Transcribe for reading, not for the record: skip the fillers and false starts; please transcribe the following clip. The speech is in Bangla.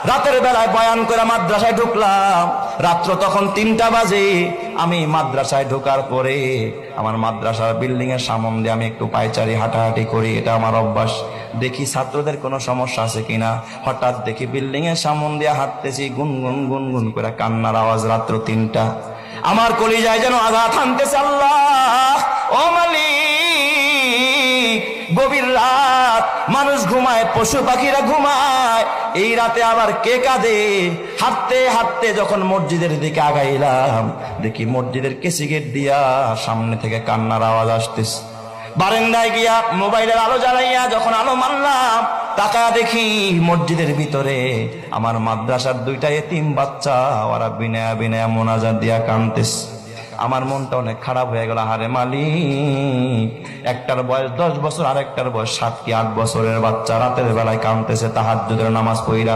রাতের বেলায় বয়ান করে মাদ্রাসায় ঢুকলাম, রাত্র তখন 3টা বাজে। আমি মাদ্রাসায় ঢোকার পরে আমার মাদ্রাসার বিল্ডিং এর সামনে দিয়ে আমি একটু পায়চারি হাঁটাহাঁটি করি, এটা আমার অভ্যাস। দেখি ছাত্রদের কোনো সমস্যা আছে কিনা। হঠাৎ দেখি বিল্ডিং এর সামনে দিয়ে হাঁটতেছি, গুনগুন গুনগুন করে কান্নার আওয়াজ। রাত্র 3টা, আমার কলিজায় যেন আঘাত হানতেছে। আল্লাহ, ও মালিক, গভীর রাত, মানুষ ঘুমায়, পশু পাখিরা ঘুমায়, এই রাতে আবার কে কাঁদে? হাঁটতে হাঁটতে যখন মসজিদের দিকে আগাইলাম, দেখি মসজিদের কেসি গেট দিয়া সামনে থেকে কান্নার আওয়াজ আসতেছে। বারান্দায় গিয়া মোবাইলের আলো জ্বালাইয়া যখন আলো মারলাম, তাকা দেখি মসজিদের ভিতরে আমার মাদ্রাসার 2টা এতিম বাচ্চা, ওরা বিনয়া বিনয়া মোনাজাত দিয়া কাঁদতেছে। আমার মনটা অনেক খারাপ হয়ে গেল। আরে মালিক, একটার বয়স 10 বছর, আর একটার বয়স 7 কি 8 বছরের বাচ্চা রাতের বেলায় কাঁদতেছে তাহাজ্জুদের নামাজ পড়িরা।